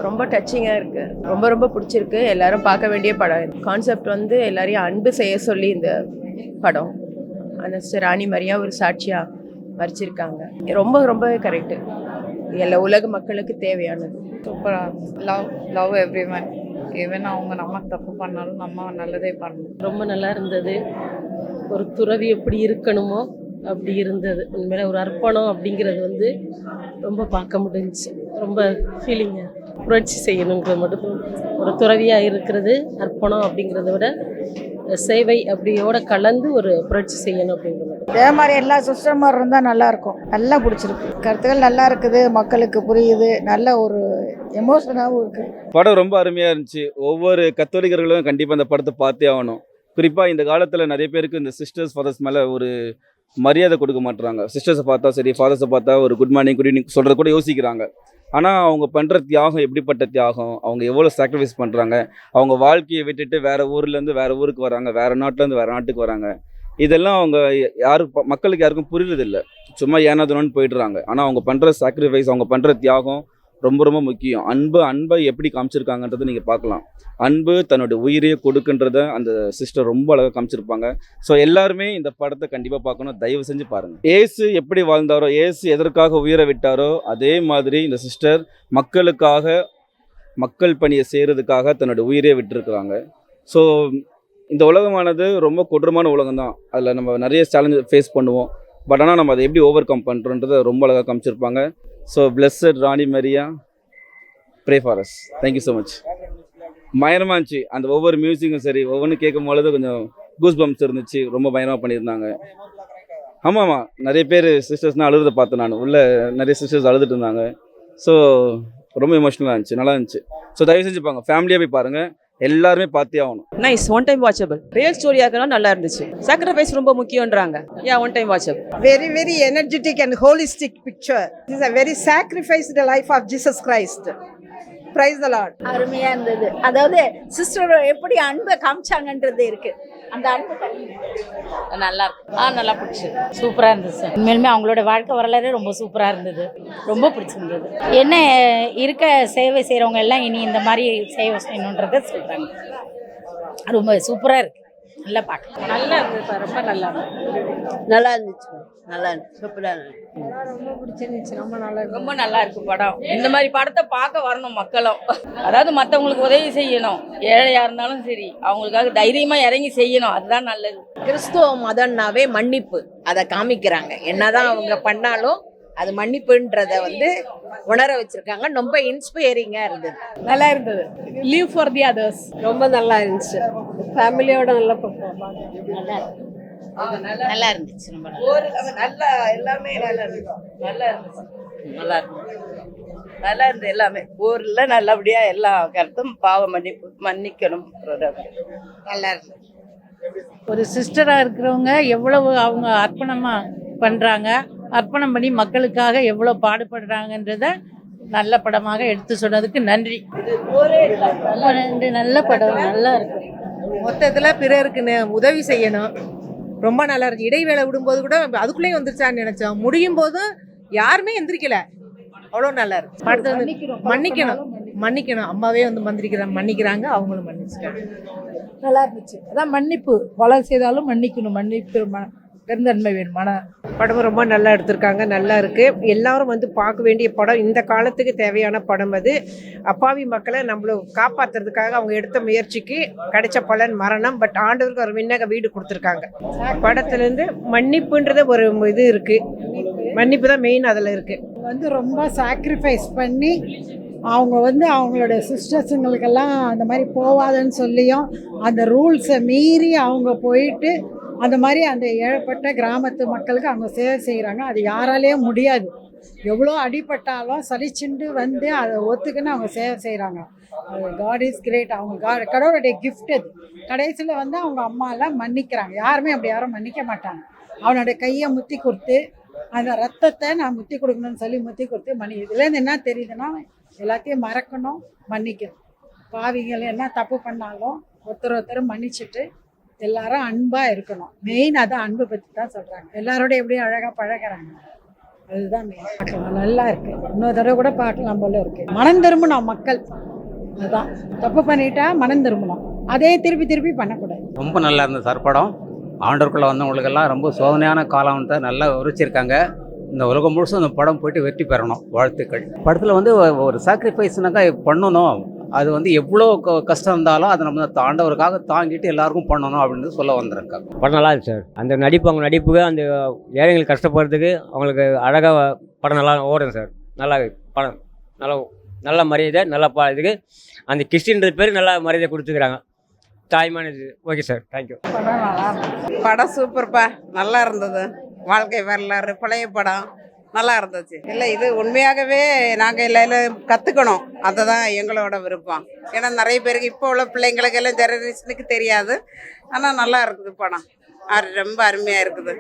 ரொம்ப டச்சிங்காக இருக்குது. ரொம்ப ரொம்ப பிடிச்சிருக்கு. எல்லாரும் பார்க்க வேண்டிய படம். கான்செப்ட் வந்து எல்லாரையும் அன்பு செய்ய சொல்லி இந்த படம் அந்த ராணி மரியா ஒரு சாட்சியாக வரைச்சிருக்காங்க. ரொம்ப ரொம்ப கரெக்டு. எல்லா உலக மக்களுக்கு தேவையானது. சூப்பராக love love every one. Even அவங்க நம்ம தப்பு பண்ணாலும் நம்ம நல்லதே பண்ணணும். ரொம்ப நல்லா இருந்தது. ஒரு துறவி எப்படி இருக்கணுமோ அப்படி இருந்தது. உண்மையில ஒரு அர்ப்பணம் அப்படிங்கிறது வந்து ரொம்ப பார்க்க முடிஞ்சிச்சு. ரொம்ப ஃபீலிங்காக புரட்சி செய்யணுங்கிறது மட்டும். ஒரு துறவியாக இருக்கிறது அர்ப்பணம் அப்படிங்கிறத விட சேவை அப்படியோட கலந்து ஒரு புரட்சி செய்யணும் அப்படிங்கிறது. இதே மாதிரி எல்லா சிஸ்டமும் இருந்தால் நல்லாயிருக்கும். நல்லா பிடிச்சிருக்கு. கருத்துக்கள் நல்லா இருக்குது, மக்களுக்கு புரியுது, நல்ல ஒரு எமோஷனாகவும் இருக்குது. படம் ரொம்ப அருமையாக இருந்துச்சு. ஒவ்வொரு கத்தோலிக்கர்களும் கண்டிப்பாக இந்த படத்தை பார்த்தே ஆகணும். குறிப்பாக இந்த காலத்தில் நிறைய பேருக்கு இந்த சிஸ்டர்ஸ் ஃபாதர்ஸ் மேலே ஒரு மரியாதை கொடுக்க மாட்டுறாங்க. சிஸ்டர்ஸை பார்த்தா சரி, ஃபாதர்ஸை பார்த்தா ஒரு குட் மார்னிங் குட் ஈவினிங் சொல்கிறது கூட யோசிக்கிறாங்க. ஆனால் அவங்க பண்ணுற தியாகம் எப்படிப்பட்ட தியாகம், அவங்க எவ்வளோ சாக்ரிஃபைஸ் பண்ணுறாங்க, அவங்க வாழ்க்கையை விட்டுட்டு வேறு ஊர்லேருந்து வேறு ஊருக்கு வராங்க, வேறு நாட்டிலேருந்து வேறு நாட்டுக்கு வராங்க. இதெல்லாம் அவங்க மக்களுக்கு யாருக்கும் புரியுறதில்லை. சும்மா ஏனாதனோன்னு போயிடுறாங்க. ஆனால் அவங்க பண்ணுற சாக்ரிஃபைஸ், அவங்க பண்ணுற தியாகம் ரொம்ப ரொம்ப முக்கியம். அன்பை எப்படி காமிச்சிருக்காங்கன்றதை நீங்கள் பார்க்கலாம். அன்பு தன்னுடைய உயிரையே கொடுக்குன்றத அந்த சிஸ்டர் ரொம்ப அழகாக காமிச்சிருப்பாங்க. ஸோ எல்லாருமே இந்த படத்தை கண்டிப்பாக பார்க்கணும். தயவு செஞ்சு பாருங்கள். ஏசு எப்படி வாழ்ந்தாரோ, ஏசு எதற்காக உயிரை விட்டாரோ, அதே மாதிரி இந்த சிஸ்டர் மக்களுக்காக, மக்கள் பணியை செய்கிறதுக்காக தன்னுடைய உயிரே விட்டுருக்குறாங்க. ஸோ இந்த உலகமானது ரொம்ப கொடூரமான உலகம் தான். அதில் நம்ம நிறைய சேலஞ்சு ஃபேஸ் பண்ணுவோம். பட் ஆனால் நம்ம அதை எப்படி ஓவர் கம் பண்ணுறோன்றதை ரொம்ப அழகாக காமிச்சிருப்பாங்க. So blessed Rani Maria, pray for us. Thank you so much. பயங்கரமாக இருந்துச்சு. அந்த ஒவ்வொரு மியூசிக்கும் சரி, ஒவ்வொன்றும் கேட்கும் பொழுது கொஞ்சம் கூஸ் பம்ப்ஸ் இருந்துச்சு. ரொம்ப பயங்கரமாக பண்ணியிருந்தாங்க. ஆமாம், நிறைய பேர் சிஸ்டர்ஸ்னால் அழுகிறத பார்த்தேன். நான் உள்ள நிறைய சிஸ்டர்ஸ் அழுதுட்டு இருந்தாங்க. ஸோ ரொம்ப எமோஷ்னலாக இருந்துச்சு, நல்லா இருந்துச்சு. ஸோ தயவு செஞ்சு பாருங்க, ஃபேமிலியாக போய் பாருங்கள். எல்லாருமே பார்த்தே ஆகணும். Nice, one time watchable. Real ஸ்டோரியாக நல்லா இருந்துச்சு. சாக்ரிஃபைஸ் ரொம்ப முக்கியம்ன்றாங்க. One time watchable. Very, very energetic and holistic picture. This is a very sacrificed life of Jesus Christ. Praise the Lord. அருமையா இருந்தது. அதாவது சிஸ்டர் எப்படி அன்பை காமிச்சாங்கன்றது இருக்கு. அந்த அன்பு நல்லா இருக்கு. நல்லா பிடிச்சி சூப்பராக இருந்துச்சு. உண்மையிலுமே அவங்களோட வாழ்க்கை வரலாறு ரொம்ப சூப்பராக இருந்தது. ரொம்ப பிடிச்சிருந்தது. என்ன இருக்க சேவை செய்கிறவங்க எல்லாம் இனி இந்த மாதிரி சேவை செய்யணுன்றதை சொல்கிறாங்க. ரொம்ப சூப்பராக இருக்குது. நல்லா பார்க்க நல்லா இருந்தது. ரொம்ப நல்லா இருந்துச்சு. நல்லா இருந்துச்சு. நல்லா இருந்துச்சு. சூப்பராக இருந்துச்சு. ரொம்ப பிடிச்சிருந்துச்சு. ரொம்ப நல்லா இருக்கு. ரொம்ப நல்லா இருக்கு படம். இந்த மாதிரி படத்தை பார்க்க வரணும் மக்களும். அதாவது மற்றவங்களுக்கு உதவி செய்யணும். ஏழையா இருந்தாலும் சரி, அவங்களுக்காக தைரியமா இறங்கி செய்யணும். அதுதான் நல்லது. கிறிஸ்துவ மதம்னாவே மன்னிப்பு, அதை காமிக்கிறாங்க. என்னதான் அவங்க பண்ணாலும் அது மன்னிப்புன்றத உணர வச்சிருக்காங்க. ரொம்ப இன்ஸ்பைரிங்கா இருந்தது. நல்லா இருந்தது. Leave for the others. ரொம்ப நல்லா இருந்துச்சு. ஃபேமிலியோட நல்லா நல்லா இருக்கு. நல்லா இருந்துச்சு. ரொம்ப நல்லா எல்லாமே நல்லா இருந்துச்சு. நல்லா இருந்துச்சு. நல்லா இருந்துச்சு. நல்லா இருந்தது. எல்லாமே ஊர்ல நல்லபடியா எல்லா கருத்தும் பாவ மன்னிக்கணும். நல்லா இருந்தது. ஒரு சிஸ்டராக இருக்கிறவங்க எவ்வளவு அவங்க அர்ப்பணமாக பண்ணுறாங்க, அர்ப்பணம் பண்ணி மக்களுக்காக எவ்வளோ பாடுபடுறாங்கன்றத நல்ல படமாக எடுத்து சொன்னதுக்கு நன்றி. நல்ல படம், நல்லா இருக்கு. மொத்தத்தில் பிறருக்கு உதவி செய்யணும். ரொம்ப நல்லா இருக்கு. இடைவேளை விடும்போது கூட அதுக்குள்ளேயே வந்துருச்சான்னு நினைச்சோம். முடியும் போதும் யாருமே எந்திரிக்கல. அவ்வளோ நல்லா இருக்கு. அடுத்தது மன்னிக்கணும். அம்மாவே மன்னிக்கிறாங்க, அவங்களும் மன்னிச்சுட்டாங்க. நல்லா இருந்துச்சு. அதான் மன்னிப்பு, கொலை செய்தாலும் மன்னிக்கணும். மன்னிப்பு பெருந்தன்மை வேணும். படம் ரொம்ப நல்லா எடுத்திருக்காங்க. நல்லா இருக்கு. எல்லாரும் பார்க்க வேண்டிய படம். இந்த காலத்துக்கு தேவையான படம் அது. அப்பாவி மக்களை நம்மள காப்பாற்றுறதுக்காக அவங்க எடுத்த முயற்சிக்கு கிடைச்ச பலன் மரணம். பட் ஆண்டவருக்கு ஒரு விண்ணக வீடு கொடுத்துருக்காங்க. படத்துலேருந்து மன்னிப்புன்றது ஒரு இது இருக்கு. மன்னிப்பு தான் மெயின் அதில் இருக்கு. ரொம்ப சாக்ரிஃபைஸ் பண்ணி அவங்க அவங்களோட சிஸ்டர்ஸுங்களுக்கெல்லாம் அந்த மாதிரி போவாதுன்னு சொல்லியும் அந்த ரூல்ஸை மீறி அவங்க போயிட்டு அந்த மாதிரி அந்த ஏழப்பட்ட கிராமத்து மக்களுக்கு அவங்க சேவை செய்கிறாங்க. அது யாராலேயே முடியாது. எவ்வளோ அடிபட்டாலும் சலிச்சுண்டு அதை ஒத்துக்குன்னு அவங்க சேவை செய்கிறாங்க. God is great. அவங்க கடவுளுடைய கிஃப்ட் அது. கடைசியில் அவங்க அம்மாலாம் மன்னிக்கிறாங்க. யாருமே அப்படி யாரும் மன்னிக்க மாட்டாங்க. அவனுடைய கையை முத்தி கொடுத்து அந்த ரத்தத்தை நான் முத்தி கொடுக்கணும்னு சொல்லி முத்தி கொடுத்து இதுலேருந்து என்ன தெரியுதுன்னா, எல்லாத்தையும் மறக்கணும், மன்னிக்கணும். பாவிகள் என்ன தப்பு பண்ணாலும் ஒருத்தர் மன்னிச்சுட்டு எல்லாரும் அன்பாக இருக்கணும். மெயின் அதான், அன்பை பற்றி தான் சொல்கிறாங்க. எல்லாரோட எப்படி அழகாக பழகிறாங்க. அதுதான் பார்க்கலாம், நல்லா இருக்கு. இன்னொரு தடவை கூட பார்க்கலாம் போல இருக்கு. மனம் திரும்பணும் மக்கள், அதுதான் தப்பு பண்ணிட்டா மனம் திரும்பணும், அதே திருப்பி திருப்பி பண்ணக்கூடாது. ரொம்ப நல்லா இருந்தது சார் படம். ஆண்டவருக்குள்ளே வந்தவங்களுக்கெல்லாம் ரொம்ப சோதனையான காலம் தான் நல்லா உரைச்சிருக்காங்க. இந்த உலகம் முழுசும் அந்த படம் போயிட்டு வெற்றி பெறணும், வாழ்த்துக்கள். படத்தில் வந்து ஒரு சாக்ரிஃபைஸ்னாக்கா பண்ணணும், அது வந்து எவ்வளோ கஷ்டம் இருந்தாலும் அதை நம்ம ஆண்டவருக்காக தாங்கிட்டு எல்லாருக்கும் பண்ணணும் அப்படின்னு சொல்ல வந்திருக்காங்க. படம் நல்லா இருக்கு சார். அந்த நடிப்பு, அவங்க நடிப்புக்கு அந்த ஏழைகள் கஷ்டப்படுறதுக்கு அவங்களுக்கு அழகாக படம் நல்லா ஓடுது சார். நல்லா படம் நல்லா நல்ல மரியாதை, நல்லா இதுக்கு அந்த கிறிஸ்டின்றது பேர் நல்லா மரியாதை கொடுத்துக்கிறாங்க. தாய்மான இது. Okay sir, thank you. படம் சூப்பர்ப்பா, நல்லா இருந்தது. வாழ்க்கை வரலாறு பழைய படம் நல்லா இருந்துச்சு. இல்லை, இது உண்மையாகவே நாங்கள் எல்லாம் கற்றுக்கணும், அதுதான் எங்களோட விருப்பம். ஏன்னா நிறைய பேருக்கு இப்போ உள்ள பிள்ளைங்களுக்கு எல்லாம் ஜெனரேஷனுக்கு தெரியாது. ஆனால் நல்லா இருக்குது படம், ரொம்ப அருமையாக இருக்குது.